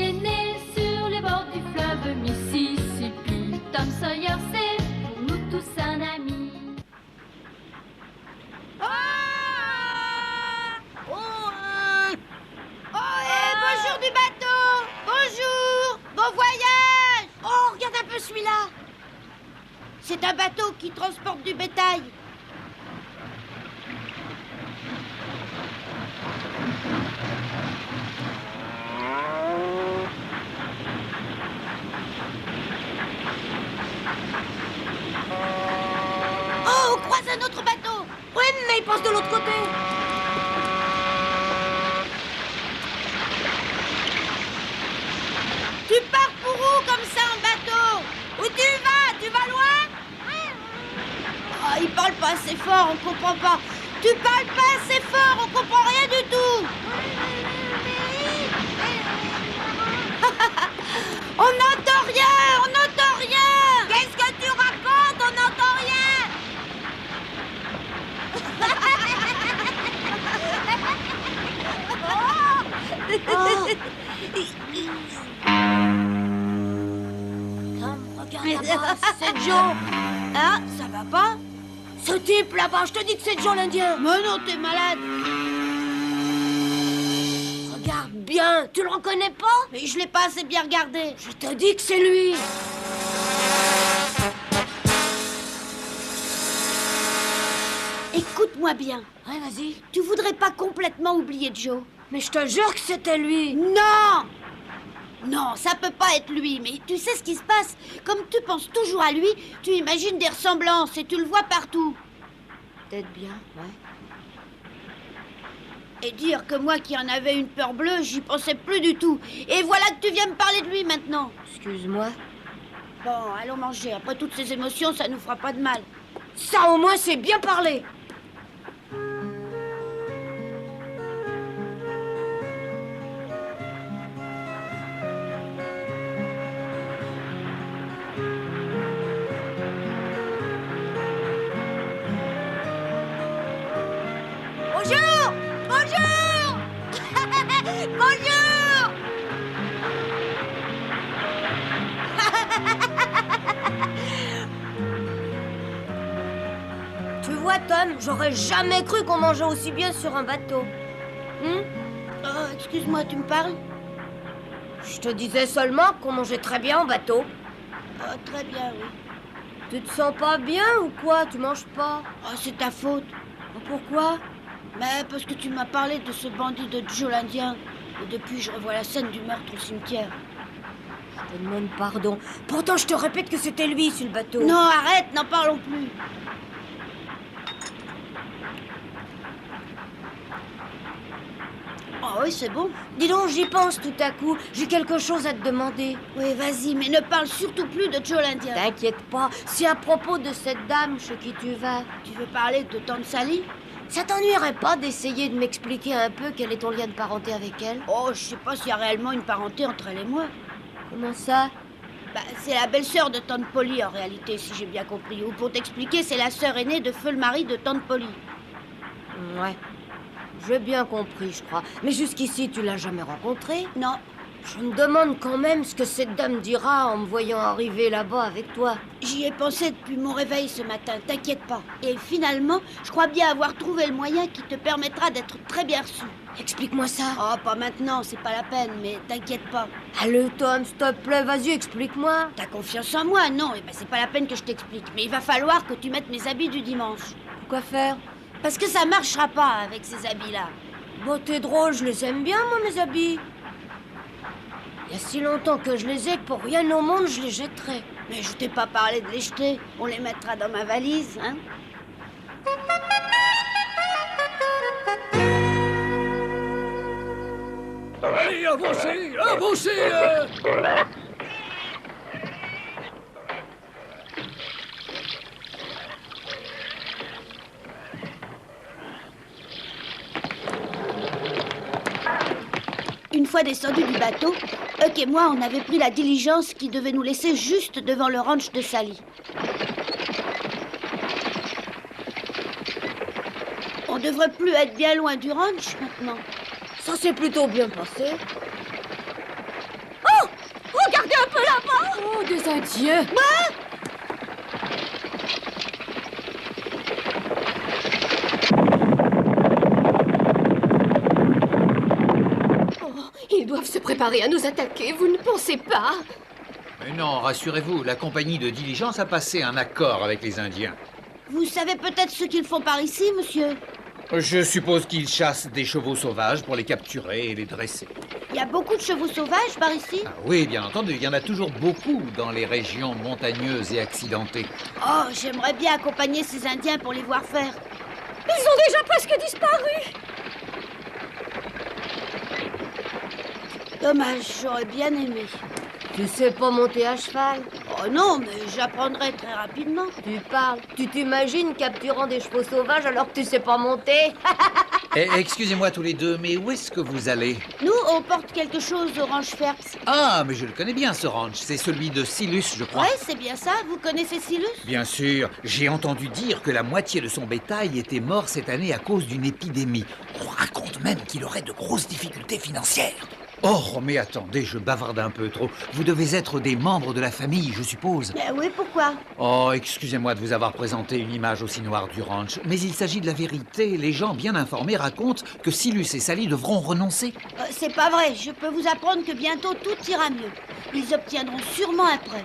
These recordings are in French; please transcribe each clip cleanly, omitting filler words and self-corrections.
est né sur les bords du fleuve Mississippi. Tom Sawyer, c'est pour nous tous un ami. Bonjour du bateau! Bonjour! Bon voyage! Oh, regarde un peu celui-là! C'est un bateau qui transporte du bétail. Oh, on croise un autre bateau! Oui, mais il passe de l'autre côté. Tu pars pour où comme ça en bateau? Où tu vas? Tu vas loin? Oh, il parle pas assez fort, on comprend pas. Tu parles pas assez fort, on comprend rien du tout. On n'entend rien, on n'entend rien. Qu'est-ce que tu racontes? On n'entend rien. Regarde là-bas, c'est Joe. Hein? Ça va pas? Ce type là-bas, je te dis que c'est Joe l'Indien. Mais non, t'es malade. Regarde bien, tu le reconnais pas? Mais je l'ai pas assez bien regardé. Je te dis que c'est lui. Écoute-moi bien. Ouais, vas-y. Tu voudrais pas complètement oublier Joe? Mais je te jure que c'était lui. Non! Non, ça peut pas être lui, mais tu sais ce qui se passe? Comme tu penses toujours à lui, tu imagines des ressemblances et tu le vois partout. Peut-être bien, ouais. Et dire que moi qui en avais une peur bleue, j'y pensais plus du tout. Et voilà que tu viens me parler de lui maintenant. Excuse-moi. Bon, allons manger. Après toutes ces émotions, ça nous fera pas de mal. Ça au moins, c'est bien parlé. Bonjour! Bonjour! Bonjour! Tu vois, Tom, j'aurais jamais cru qu'on mangeait aussi bien sur un bateau. Excuse-moi, tu me parles? Je te disais seulement qu'on mangeait très bien en bateau. Très bien, oui. Tu te sens pas bien ou quoi? Tu manges pas? Oh, c'est ta faute. Pourquoi? Mais parce que tu m'as parlé de ce bandit de Joe l'Indien. Et depuis, je revois la scène du meurtre au cimetière. Je te demande pardon. Pourtant, je te répète que c'était lui sur le bateau. Non, arrête, n'en parlons plus. Oh oui, c'est bon. Dis donc, j'y pense tout à coup. J'ai quelque chose à te demander. Oui, vas-y, mais ne parle surtout plus de Joe l'Indien. T'inquiète pas, c'est à propos de cette dame chez qui tu vas. Tu veux parler de Tante Sally? Ça t'ennuierait pas d'essayer de m'expliquer un peu quel est ton lien de parenté avec elle? Oh, je sais pas s'il y a réellement une parenté entre elle et moi. Comment ça? Bah, c'est la belle-sœur de Tante Polly, en réalité, si j'ai bien compris. Ou pour t'expliquer, c'est la sœur aînée de feu le mari de Tante Polly. Ouais. J'ai bien compris, je crois. Mais jusqu'ici, tu l'as jamais rencontrée? Non. Je me demande quand même ce que cette dame dira en me voyant arriver là-bas avec toi. J'y ai pensé depuis mon réveil ce matin, t'inquiète pas. Et finalement, je crois bien avoir trouvé le moyen qui te permettra d'être très bien reçu. Explique-moi ça. Oh, pas maintenant, c'est pas la peine, mais t'inquiète pas. Allez, Tom, s'il te plaît, vas-y, explique-moi. T'as confiance en moi, non? Eh ben, c'est pas la peine que je t'explique. Mais il va falloir que tu mettes mes habits du dimanche. Pourquoi faire? Parce que ça marchera pas avec ces habits-là. Bon, t'es drôle, je les aime bien, moi, mes habits. Il y a si longtemps que je les ai que pour rien au monde, je les jetterai. Mais je t'ai pas parlé de les jeter. On les mettra dans ma valise, hein? Allez, avancez, avancez Une fois descendus du bateau, Huck et moi, on avait pris la diligence qui devait nous laisser juste devant le ranch de Sally. On devrait plus être bien loin du ranch maintenant. Ça s'est plutôt bien passé. Oh, des Indiens. Ils doivent se préparer à nous attaquer, vous ne pensez pas? Mais non, rassurez-vous, la compagnie de diligence a passé un accord avec les Indiens. Vous savez peut-être ce qu'ils font par ici, monsieur? Je suppose qu'ils chassent des chevaux sauvages pour les capturer et les dresser. Il y a beaucoup de chevaux sauvages par ici? Ah oui, bien entendu, il y en a toujours beaucoup dans les régions montagneuses et accidentées. Oh, j'aimerais bien accompagner ces Indiens pour les voir faire. Ils ont déjà presque disparu. Dommage, j'aurais bien aimé. Tu sais pas monter à cheval? Oh non, mais j'apprendrai très rapidement. Tu parles. Tu t'imagines capturant des chevaux sauvages alors que tu sais pas monter? Excusez-moi tous les deux, mais où est-ce que vous allez? Nous, on porte quelque chose au ranch Phelps. Ah, mais je le connais bien ce ranch, c'est celui de Silus, je crois. Ouais, c'est bien ça. Vous connaissez Silus? Bien sûr, j'ai entendu dire que la moitié de son bétail était mort cette année à cause d'une épidémie. On raconte même qu'il aurait de grosses difficultés financières. Oh, mais attendez, je bavarde un peu trop. Vous devez être des membres de la famille, je suppose. Oui, pourquoi? Oh, excusez-moi de vous avoir présenté une image aussi noire du ranch, mais il s'agit de la vérité. Les gens bien informés racontent que Silus et Sally devront renoncer. C'est pas vrai. Je peux vous apprendre que bientôt tout ira mieux. Ils obtiendront sûrement un prêt.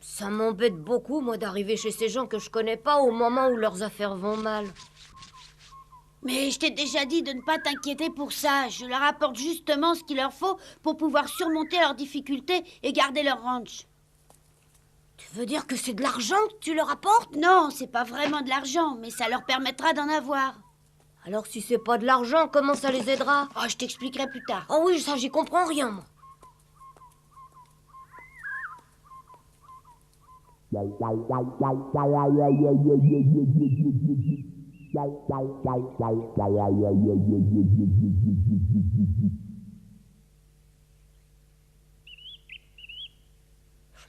Ça m'embête beaucoup, moi, d'arriver chez ces gens que je connais pas au moment où leurs affaires vont mal. Mais je t'ai déjà dit de ne pas t'inquiéter pour ça. Je leur apporte justement ce qu'il leur faut pour pouvoir surmonter leurs difficultés et garder leur ranch. Tu veux dire que c'est de l'argent que tu leur apportes? Non, c'est pas vraiment de l'argent, mais ça leur permettra d'en avoir. Alors si c'est pas de l'argent, comment ça les aidera? Oh, je t'expliquerai plus tard. Oh oui, ça j'y comprends rien, moi. Je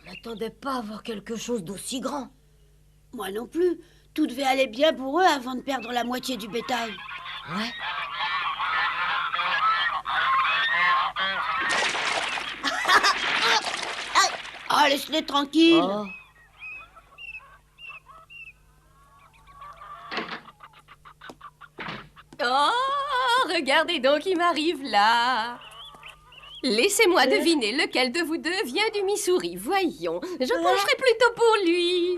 m'attendais pas à voir quelque chose d'aussi grand. Moi non plus. Tout devait aller bien pour eux avant de perdre la moitié du bétail. Ouais. Ah, laisse-les tranquilles. Oh. Oh, regardez donc, il m'arrive là. Laissez-moi deviner lequel de vous deux vient du Missouri. Voyons, je pencherai plutôt pour lui.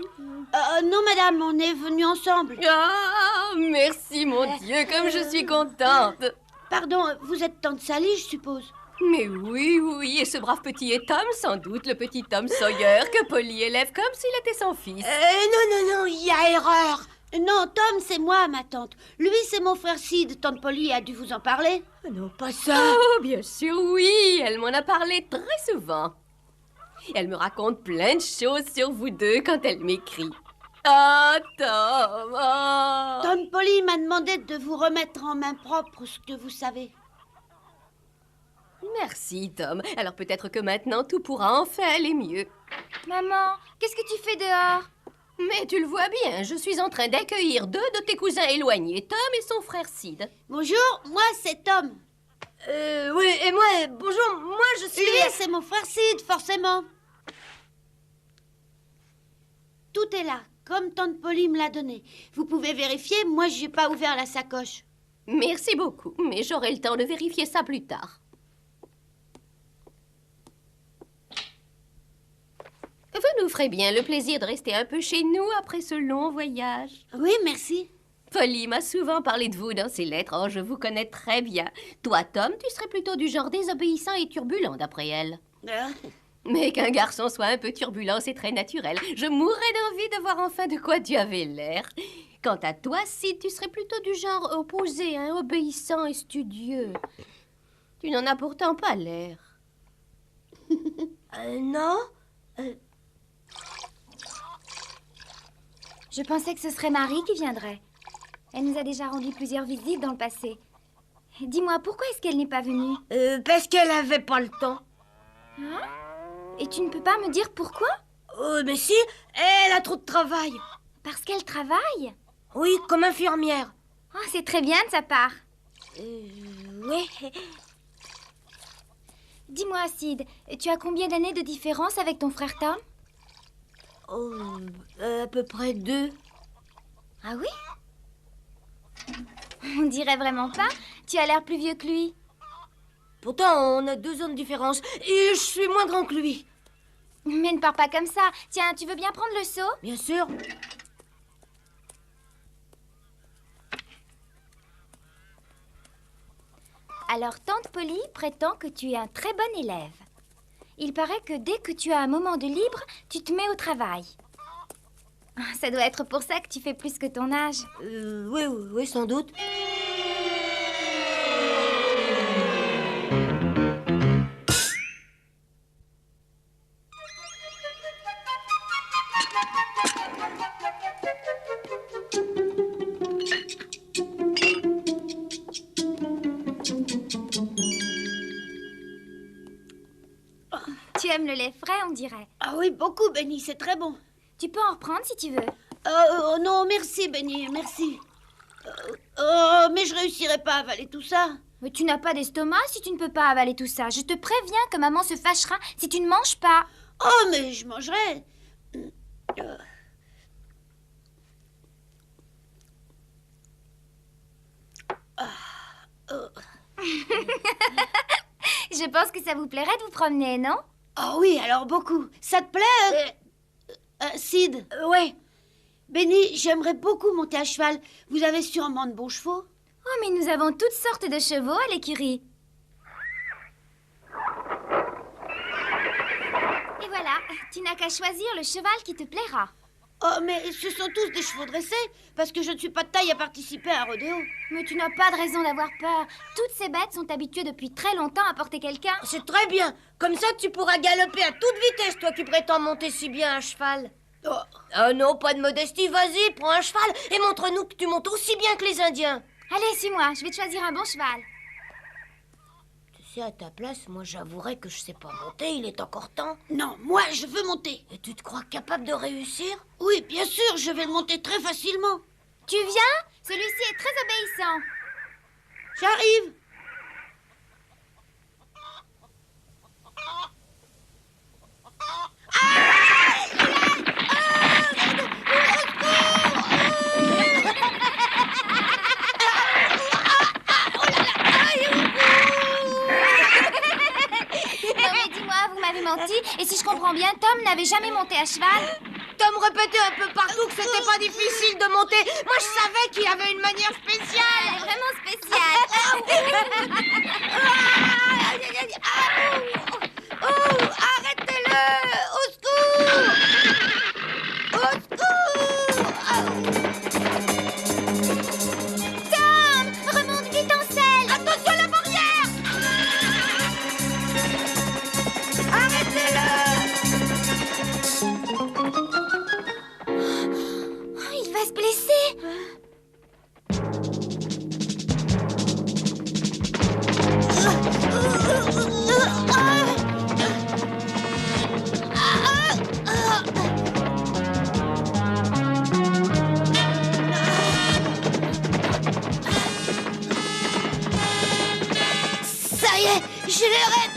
Non, madame, on est venus ensemble. Ah, merci, mon Dieu, comme je suis contente. Pardon, vous êtes tante Sally, je suppose. Mais oui, oui, et ce brave petit est Tom, sans doute, le petit Tom Sawyer, que Polly élève comme s'il était son fils. Non, il y a erreur. Non, Tom, c'est moi, ma tante. Lui, c'est mon frère Sid. Tante Polly a dû vous en parler. Non, pas ça. Oh, bien sûr, oui, elle m'en a parlé très souvent. Elle me raconte plein de choses sur vous deux quand elle m'écrit. Ah, Tom, oh. Tante Polly m'a demandé de vous remettre en main propre ce que vous savez. Merci, Tom. Alors peut-être que maintenant, tout pourra enfin aller mieux. Maman, qu'est-ce que tu fais dehors? Mais tu le vois bien, je suis en train d'accueillir deux de tes cousins éloignés, Tom et son frère Sid. Bonjour, moi, c'est Tom. Oui, et moi, bonjour, moi je suis... Lui, c'est mon frère Sid, forcément. Tout est là, comme tante Polly me l'a donné. Vous pouvez vérifier, moi, j'ai pas ouvert la sacoche. Merci beaucoup, mais j'aurai le temps de vérifier ça plus tard. Vous nous ferez bien le plaisir de rester un peu chez nous après ce long voyage. Oui, merci. Polly m'a souvent parlé de vous dans ses lettres. Oh, je vous connais très bien. Toi, Tom, tu serais plutôt du genre désobéissant et turbulent, d'après elle. Mais qu'un garçon soit un peu turbulent, c'est très naturel. Je mourrais d'envie de voir enfin de quoi tu avais l'air. Quant à toi, Sid, tu serais plutôt du genre opposé, hein, obéissant et studieux. Tu n'en as pourtant pas l'air. Non. Je pensais que ce serait Marie qui viendrait. Elle nous a déjà rendu plusieurs visites dans le passé. Dis-moi, pourquoi est-ce qu'elle n'est pas venue? Parce qu'elle avait pas le temps. Et tu ne peux pas me dire pourquoi? Mais si, elle a trop de travail. Parce qu'elle travaille? Oui, comme infirmière. Oh, c'est très bien de sa part. Oui. Dis-moi, Sid, tu as combien d'années de différence avec ton frère Tom? Oh, à peu près 2. Ah oui? On dirait vraiment pas. Tu as l'air plus vieux que lui. Pourtant, on a 2 ans de différence. Et je suis moins grand que lui. Mais ne pars pas comme ça. Tiens, tu veux bien prendre le seau? Bien sûr. Alors, tante Polly prétend que tu es un très bon élève. Il paraît que dès que tu as un moment de libre, tu te mets au travail. Ça doit être pour ça que tu fais plus que ton âge. Oui, sans doute. Tu aimes le lait frais, on dirait. Ah oui, beaucoup, Benny, c'est très bon. Tu peux en reprendre si tu veux. Non, merci, Benny, merci. Mais je réussirai pas à avaler tout ça. Mais tu n'as pas d'estomac si tu ne peux pas avaler tout ça. Je te préviens que maman se fâchera si tu ne manges pas. Oh, mais je mangerai. Je pense que ça vous plairait de vous promener, non? Oh oui, alors beaucoup. Ça te plaît, Sid? Ouais. Benny, j'aimerais beaucoup monter à cheval. Vous avez sûrement de bons chevaux. Oh, mais nous avons toutes sortes de chevaux à l'écurie. Et voilà, tu n'as qu'à choisir le cheval qui te plaira. Oh, mais ce sont tous des chevaux dressés, parce que je ne suis pas de taille à participer à un rodéo. Mais tu n'as pas de raison d'avoir peur. Toutes ces bêtes sont habituées depuis très longtemps à porter quelqu'un. C'est très bien. Comme ça, tu pourras galoper à toute vitesse, toi qui prétends monter si bien à cheval. Oh non, pas de modestie, vas-y, prends un cheval et montre-nous que tu montes aussi bien que les Indiens. Allez, suis-moi, je vais te choisir un bon cheval. Tu sais, à ta place, moi j'avouerais que je sais pas monter, il est encore temps. Non, moi je veux monter. Et tu te crois capable de réussir? Oui, bien sûr, je vais le monter très facilement. Tu viens? Celui-ci est très obéissant. J'arrive. Menti. Et si je comprends bien, Tom n'avait jamais monté à cheval. Tom répétait un peu partout que c'était pas difficile de monter. Moi, je savais qu'il y avait une manière spéciale. Elle est vraiment spéciale. Arrêtez-le! Au secours! Au secours! Tom, remonte vite en selle. Attention à la barrière! Il va se blesser. Ça y est, j'ai les rênes.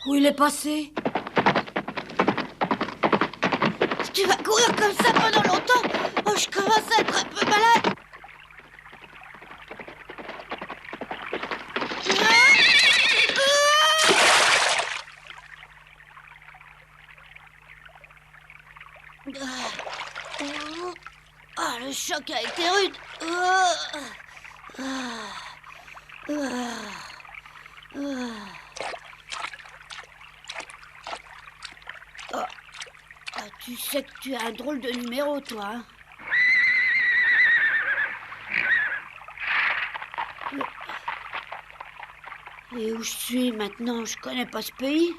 Où il est passé? Tu vas courir comme ça pendant longtemps? Oh, je commence à être un peu malade. Ah, le choc a été rude. Tu sais que tu as un drôle de numéro, toi. Hein? Et où je suis maintenant? Je connais pas ce pays.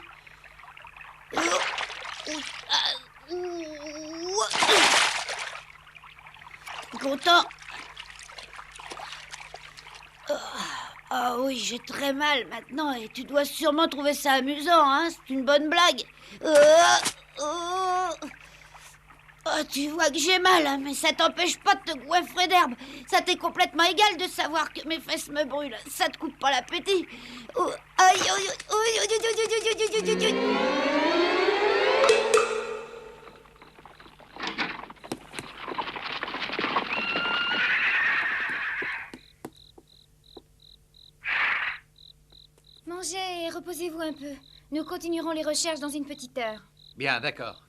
T'es content? Ah oui, j'ai très mal maintenant et tu dois sûrement trouver ça amusant, hein? C'est une bonne blague. Oh, tu vois que j'ai mal, hein, mais ça t'empêche pas de te goinfrer d'herbe. Ça t'est complètement égal de savoir que mes fesses me brûlent. Ça te coupe pas l'appétit. Oh, aïe, aïe, aïe, aïe, aïe, aïe, aïe, aïe, aïe, aïe. Mangez et reposez-vous un peu. Nous continuerons les recherches dans une petite heure. Bien, d'accord.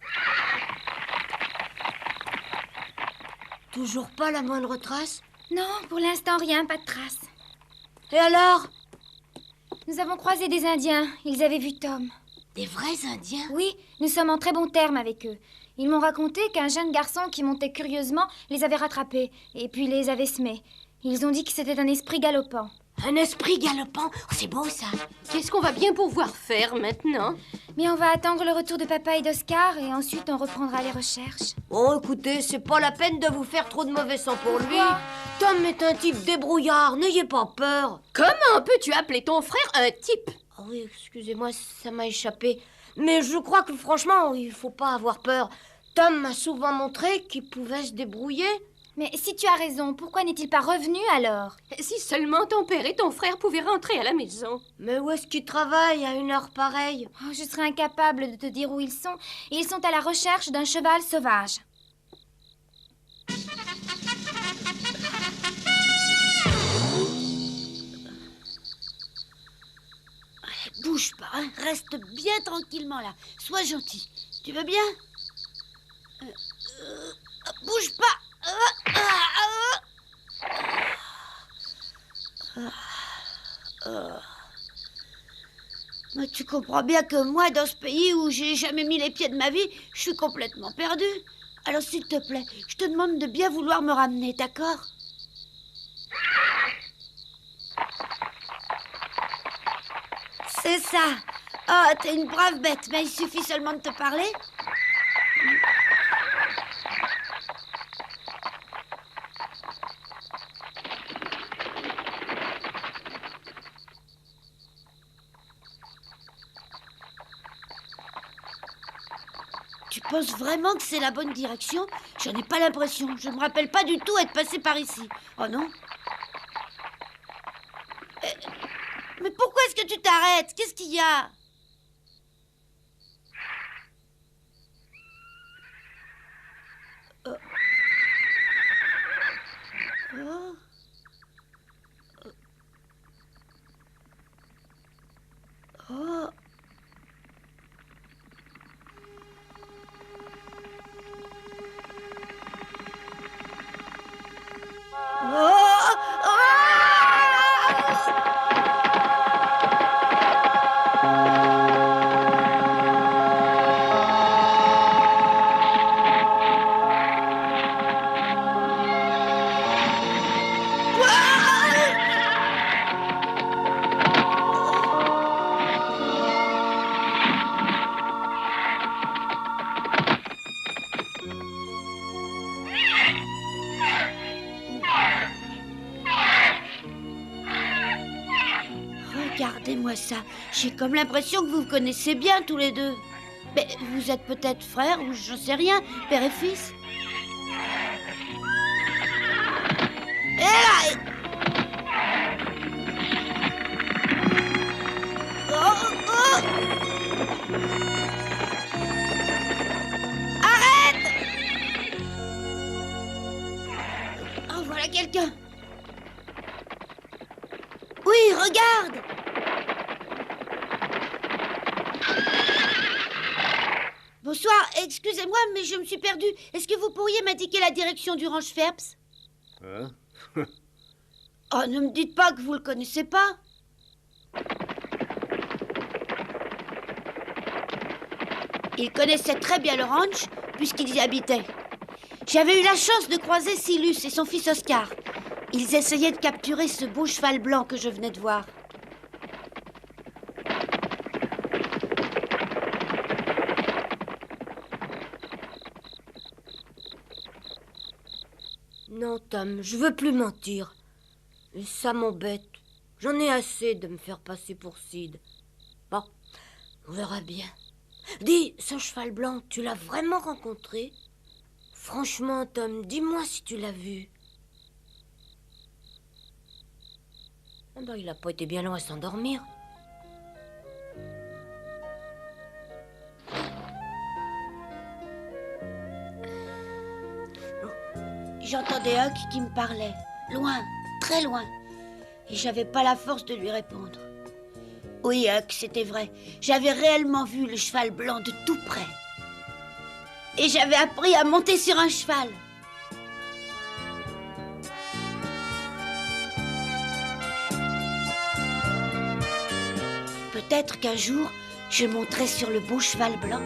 Toujours pas la moindre trace? Non, pour l'instant, rien, pas de traces. Et alors? Nous avons croisé des Indiens. Ils avaient vu Tom. Des vrais Indiens? Oui, nous sommes en très bons termes avec eux. Ils m'ont raconté qu'un jeune garçon qui montait curieusement les avait rattrapés et puis les avait semés. Ils ont dit que c'était un esprit galopant. Un esprit galopant? Oh, c'est beau, ça. Qu'est-ce qu'on va bien pouvoir faire maintenant? Mais on va attendre le retour de papa et d'Oscar et ensuite on reprendra les recherches. Oh, écoutez, c'est pas la peine de vous faire trop de mauvais sang pour lui. Pourquoi? Tom est un type débrouillard, n'ayez pas peur. Comment peux-tu appeler ton frère un type? Oh oui, excusez-moi, ça m'a échappé. Mais je crois que franchement, il faut pas avoir peur. Tom m'a souvent montré qu'il pouvait se débrouiller. Mais si tu as raison, pourquoi n'est-il pas revenu alors? Si seulement ton père et ton frère pouvaient rentrer à la maison. Mais où est-ce qu'il travaille à une heure pareille? Oh, je serais incapable de te dire où ils sont. Ils sont à la recherche d'un cheval sauvage. Bouge pas, hein. Reste bien tranquillement là. Sois gentil. Tu veux bien? Bouge pas. Mais tu comprends bien que moi, dans ce pays où j'ai jamais mis les pieds de ma vie, je suis complètement perdue. Alors s'il te plaît, je te demande de bien vouloir me ramener, d'accord? C'est ça. Oh, t'es une brave bête, mais il suffit seulement de te parler. Tu penses vraiment que c'est la bonne direction? J'en ai pas l'impression. Je ne me rappelle pas du tout être passé par ici. Oh non? Mais pourquoi est-ce que tu t'arrêtes? Qu'est-ce qu'il y a? Oh. Oh. Regardez-moi ça. J'ai comme l'impression que vous vous connaissez bien tous les deux. Mais vous êtes peut-être frères ou j'en sais rien, père et fils. Et là Arrête! Oh, voilà quelqu'un. Oui, regarde! Bonsoir, excusez-moi, mais je me suis perdue. Est-ce que vous pourriez m'indiquer la direction du ranch Phelps? Hein? Oh, ne me dites pas que vous le connaissez pas. Il connaissait très bien le ranch, puisqu'ils y habitaient. J'avais eu la chance de croiser Silus et son fils Oscar. Ils essayaient de capturer ce beau cheval blanc que je venais de voir. Non, Tom, je veux plus mentir. Et ça m'embête. J'en ai assez de me faire passer pour Sid. Bon, on verra bien. Dis, ce cheval blanc, tu l'as vraiment rencontré? Franchement, Tom, dis-moi si tu l'as vu. Ah ben, il a pas été bien long à s'endormir. J'entendais Huck qui me parlait, loin, très loin, et j'avais pas la force de lui répondre. Oui, Huck, c'était vrai. J'avais réellement vu le cheval blanc de tout près. Et j'avais appris à monter sur un cheval. Peut-être qu'un jour, je monterai sur le beau cheval blanc.